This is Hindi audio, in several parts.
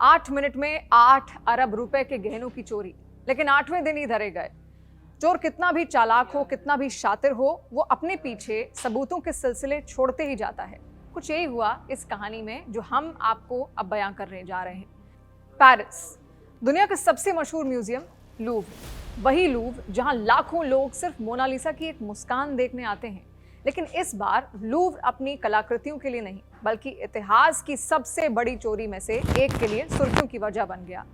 8 मिनट में 8 अरब रुपए के गहनों की चोरी, लेकिन 8वें दिन ही धरे गए। चोर कितना भी चालाक हो, कितना भी शातिर हो, वो अपने पीछे सबूतों के सिलसिले छोड़ते ही जाता है। कुछ यही हुआ इस कहानी में जो हम आपको अब बयां करने जा रहे हैं। पेरिस, दुनिया का सबसे मशहूर म्यूजियम लूव्र, वही लूव्र जहां लाखों लोग सिर्फ मोनालिसा की एक मुस्कान देखने आते हैं। लेकिन इस बार लूव्र अपनी कलाकृतियों के लिए नहीं, बल्कि इतिहास की सबसे बड़ी चोरी में से एक के लिए सुर्खियों की वजह बन गया।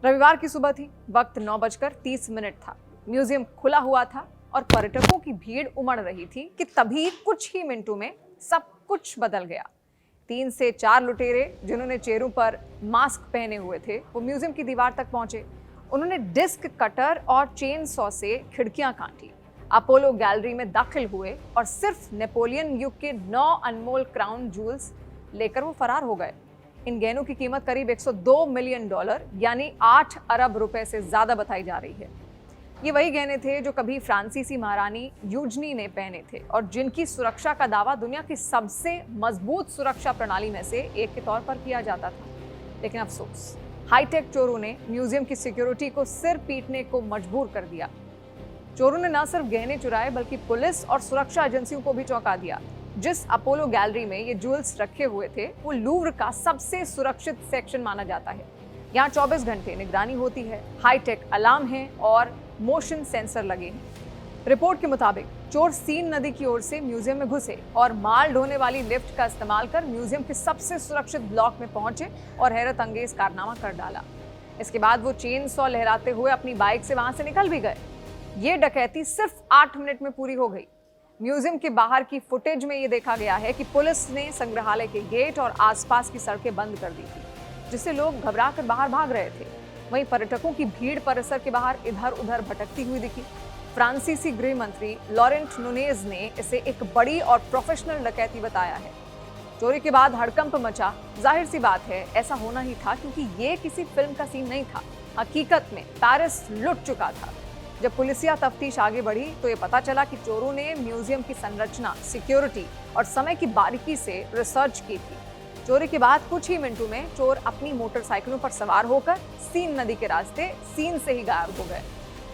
रविवार की सुबह थी, वक्त 9:30 था। म्यूजियम खुला हुआ था और पर्यटकों की भीड़ उमड़ रही थी कि तभी कुछ ही मिनटों में सब कुछ बदल गया। 3 से 4 लुटेरे जिन्होंने चेहरों पर मास्क पहने हुए थे, वो म्यूजियम की दीवार तक पहुंचे। उन्होंने डिस्क कटर और चेन सॉ से खिड़कियां काटी, अपोलो गैलरी में दाखिल हुए और सिर्फ नेपोलियन युग के 9 अनमोल क्राउन जूल्स लेकर वो फरार हो गए। इन गहनों की कीमत करीब $102 मिलियन यानी 8 अरब रुपए से ज्यादा बताई जा रही है। ये वही गहने थे जो कभी फ्रांसीसी महारानी यूजनी ने पहने थे और जिनकी सुरक्षा का दावा दुनिया की सबसे मजबूत सुरक्षा प्रणाली में से एक के तौर पर किया जाता था। लेकिन अफसोस, हाईटेक चोरों ने म्यूजियम की सिक्योरिटी को सिर पीटने को मजबूर कर दिया। चोरों ने न सिर्फ गहने चुराए बल्कि पुलिस और सुरक्षा एजेंसियों को भी चौंका दिया। जिस अपोलो गैलरी में ये ज्वेल्स रखे हुए थे, वो लूव्र का सबसे सुरक्षित सेक्शन माना जाता है। यहाँ 24 घंटे निगरानी होती है, हाईटेक अलार्म है और मोशन सेंसर लगे हैं। रिपोर्ट के मुताबिक चोर सीन नदी की ओर से म्यूजियम में घुसे और माल ढोने वाली लिफ्ट का इस्तेमाल कर म्यूजियम के सबसे सुरक्षित ब्लॉक में पहुंचे और हैरत अंगेज कारनामा कर डाला। इसके बाद वो चेन सॉ लहराते हुए अपनी बाइक से वहां से निकल भी गए। ये डकैती सिर्फ 8 मिनट में पूरी हो गई। म्यूजियम के बाहर की फुटेज में ये देखा गया है कि पुलिस ने संग्रहालय के गेट और आसपास की सड़कें बंद कर दी थी, जिससे लोग घबराकर बाहर भाग रहे थे। वहीं पर्यटकों की भीड़ परिसर के बाहर इधर उधर भटकती हुई दिखी। फ्रांसीसी गृह मंत्री लॉरेंट नुनेज ने इसे एक बड़ी और प्रोफेशनल डकैती बताया है। चोरी के बाद हड़कंप मचा। जाहिर सी बात है, ऐसा होना ही था, क्योंकि ये किसी फिल्म का सीन नहीं था। हकीकत में पेरिस लुट चुका था। जब पुलिसिया तफ्तीश आगे बढ़ी तो ये पता चला कि चोरों ने म्यूजियम की संरचना, सिक्योरिटी और समय की बारीकी से रिसर्च की थी। चोरी के बाद कुछ ही मिनटों में चोर अपनी मोटरसाइकिलों पर सवार होकर सीन नदी के रास्ते सीन से ही गायब हो गए।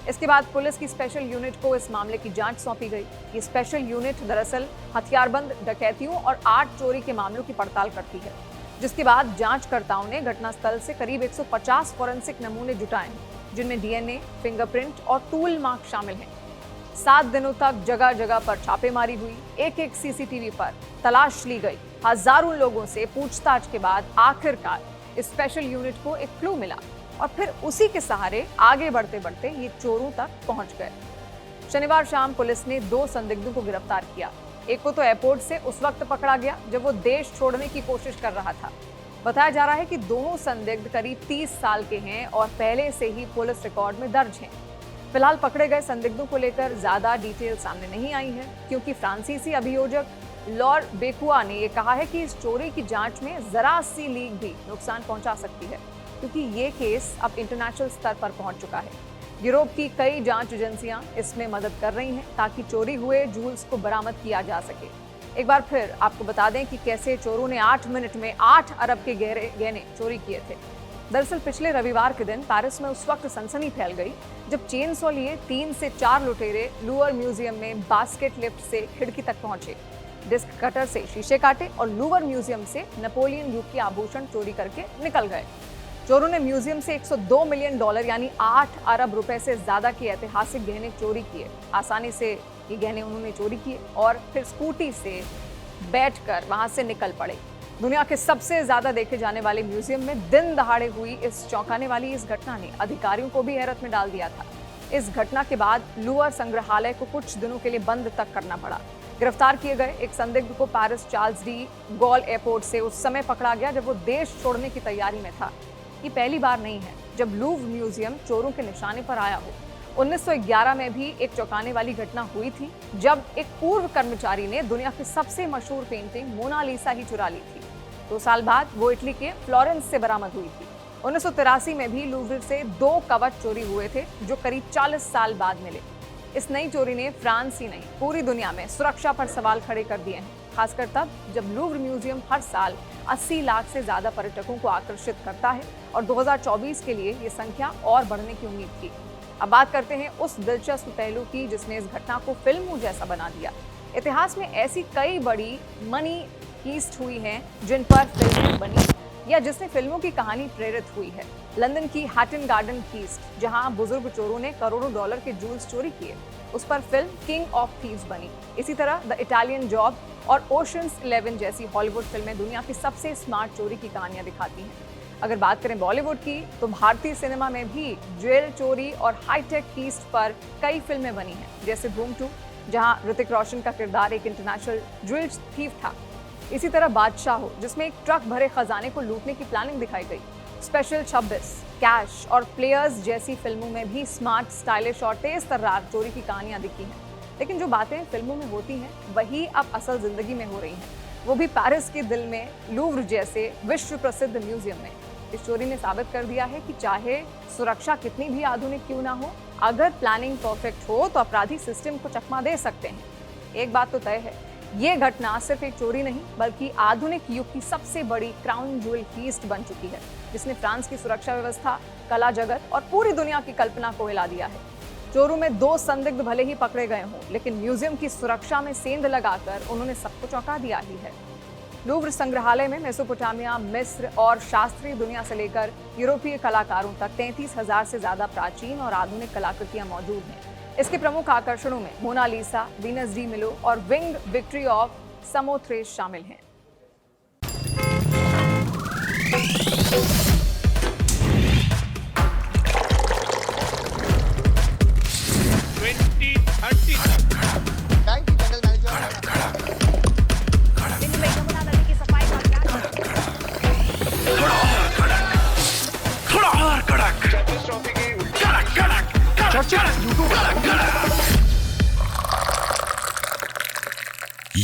इसके बाद पुलिस की स्पेशल यूनिट को इस मामले की जांच सौंपी गई। ये स्पेशल यूनिट दरअसल हथियारबंद डकैतियों और आर्ट चोरी के मामलों की पड़ताल करती है, जिसके बाद जांचकर्ताओं ने घटनास्थल से करीब 150 फॉरेंसिक नमूने जुटाए, जिनमें डीएनए, फिंगरप्रिंट और टूल मार्क शामिल हैं। 7 दिनों तक जगह जगह पर छापेमारी हुई, एक सीसीटीवी पर तलाश ली गई। हजारों लोगों से पूछताछ के बाद आखिरकार इस स्पेशल यूनिट को एक क्लू मिला और फिर उसी के सहारे आगे बढ़ते बढ़ते ये चोरों तक पहुंच गए। शनिवार शाम पुलिस ने 2 संदिग्धों को गिरफ्तार किया। एक को तो एयरपोर्ट से उस वक्त पकड़ा गया जब वो देश छोड़ने की कोशिश कर रहा था। बताया जा रहा है कि दोनों संदिग्ध करीब 30 साल के हैं और पहले से ही पुलिस रिकॉर्ड में दर्ज हैं। फिलहाल पकड़े गए संदिग्धों को लेकर ज्यादा डिटेल सामने नहीं आई है, क्योंकि फ्रांसीसी अभियोजक लॉर बेकुआ ने यह कहा है कि इस चोरी की जांच में जरा सी लीक भी नुकसान पहुंचा सकती है, क्योंकि ये केस अब इंटरनेशनल स्तर पर पहुंच चुका है। यूरोप की कई जांच एजेंसियां इसमें मदद कर रही हैं ताकि चोरी हुए जूल्स को बरामद किया जा सके। एक बार फिर आपको बता दें कि कैसे चोरों ने 8 मिनट में 8 अरब के गहने चोरी किए थे। दरअसल पिछले रविवार के दिन पेरिस में उस वक्त सनसनी फैल गई जब चेन सॉ लिए 3 से 4 लुटेरे लूवर म्यूजियम में बास्केट लिफ्ट से खिड़की तक पहुंचे, डिस्क कटर से शीशे काटे और लूवर म्यूजियम से नेपोलियन युग के आभूषण चोरी करके निकल गए। चोरों ने म्यूजियम से $102 मिलियन यानी 8 अरब रुपए से ज्यादा के ऐतिहासिक गहने चोरी किए। आसानी से ये गहने उन्होंने चोरी किए और फिर स्कूटी से बैठकर वहां से निकल पड़े। दुनिया के सबसे ज्यादा देखे जाने वाले म्यूजियम में दिन दहाड़े हुई इस चौंकाने वाली इस घटना ने अधिकारियों को भी हैरत में डाल दिया था। इस घटना के बाद लूवर संग्रहालय को कुछ दिनों के लिए बंद तक करना पड़ा। गिरफ्तार किए गए एक संदिग्ध को Paris Charles de Gaulle airport से उस समय पकड़ा गया जब वो देश छोड़ने की तैयारी में था। ये पहली बार नहीं है जब लूव्र म्यूजियम चोरों के निशाने पर आया हो। 1911 में भी एक चौंकाने वाली घटना हुई थी, जब एक पूर्व कर्मचारी ने दुनिया की सबसे मशहूर पेंटिंग मोनालिसा ही चुरा ली थी। 2 साल बाद वो इटली के फ्लोरेंस से बरामद हुई थी। 1983 में भी लूव्र से 2 कवच चोरी हुए थे, जो करीब 40 साल बाद मिले। इस नई चोरी ने फ्रांस ही नहीं, पूरी दुनिया में सुरक्षा पर सवाल खड़े कर दिए हैं। खासकर तब जब लूव्र म्यूजियम हर साल 80 लाख से ज्यादा पर्यटकों को आकर्षित करता है और 2024 के लिए ये संख्या और बढ़ने की उम्मीद थी। अब बात करते हैं उस दिलचस्प पहलू की जिसने इस घटना को फिल्मों जैसा बना दिया। इतिहास में ऐसी कई बड़ी मनी हीस्ट हुई हैं जिन पर फिल्में बनी या जिसने फिल्मों की कहानी प्रेरित हुई है। लंदन की हैटन गार्डन हीस्ट, जहां बुजुर्ग चोरों ने करोड़ों डॉलर के जूल्स चोरी किए, उस पर फिल्म किंग ऑफ थीव्स बनी। इसी तरह द इटालियन जॉब और ओशंस 11 जैसी हॉलीवुड फिल्में दुनिया की सबसे स्मार्ट चोरी की कहानियां दिखाती हैं। अगर बात करें बॉलीवुड की, तो भारतीय सिनेमा में भी ज्वेल चोरी और हाईटेक हीस्ट पर कई फिल्में बनी हैं, जैसे धूम 2, जहां ऋतिक रोशन का किरदार एक इंटरनेशनल ज्वेल थीव था। इसी तरह बादशाह हो, जिसमें एक ट्रक भरे खजाने को लूटने की प्लानिंग दिखाई गई। स्पेशल 26, कैश और प्लेयर्स जैसी फिल्मों में भी स्मार्ट, स्टाइलिश और तेज तर्रार चोरी की कहानियां दिखी हैं। लेकिन जो बातें फिल्मों में होती हैं, वही अब असल जिंदगी में हो रही हैं, वो भी पेरिस के दिल में लूव्र जैसे विश्व प्रसिद्ध म्यूजियम में। इस चोरी ने साबित कर दिया है कि चाहे सुरक्षा कितनी भी आधुनिक क्यों ना हो, अगर प्लानिंग परफेक्ट हो तो अपराधी सिस्टम को चकमा दे सकते हैं। एक बात तो तय है, ये घटना सिर्फ एक चोरी नहीं बल्कि आधुनिक युग की सबसे बड़ी क्राउन ज्वेल हीस्ट बन चुकी है, जिसने फ्रांस की सुरक्षा व्यवस्था, कला जगत और पूरी दुनिया की कल्पना को हिला दिया है। चोरों में 2 संदिग्ध भले ही पकड़े गए हों, लेकिन म्यूजियम की सुरक्षा में सेंध लगाकर उन्होंने सबको चौंका दिया ही है। लूव्र संग्रहालय में मेसोपोटामिया, मिस्र और शास्त्रीय दुनिया से लेकर यूरोपीय कलाकारों तक 33,000 से ज्यादा प्राचीन और आधुनिक कलाकृतियां मौजूद हैं। इसके प्रमुख आकर्षणों में मोनालिसा, वीनस डी मिलो और विंग विक्ट्री ऑफ समोथ्रेस शामिल हैं।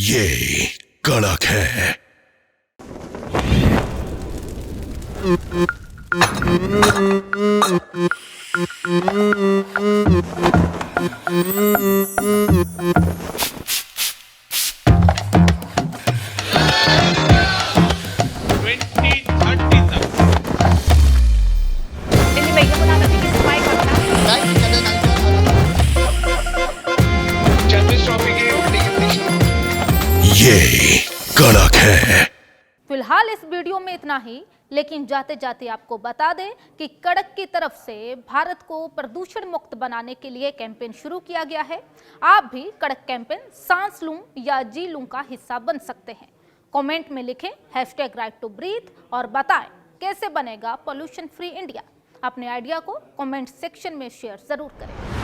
ये कड़क है। ये कड़क है। फिलहाल इस वीडियो में इतना ही, लेकिन जाते जाते आपको बता दें कि कड़क की तरफ से भारत को प्रदूषण मुक्त बनाने के लिए कैंपेन शुरू किया गया है। आप भी कड़क कैंपेन सांस लूं या जी लूं का हिस्सा बन सकते हैं। कमेंट में लिखें #right2breathe और बताएं कैसे बनेगा पॉल्यूशन फ्री इंडिया। अपने आइडिया को कमेंट सेक्शन में शेयर जरूर करें।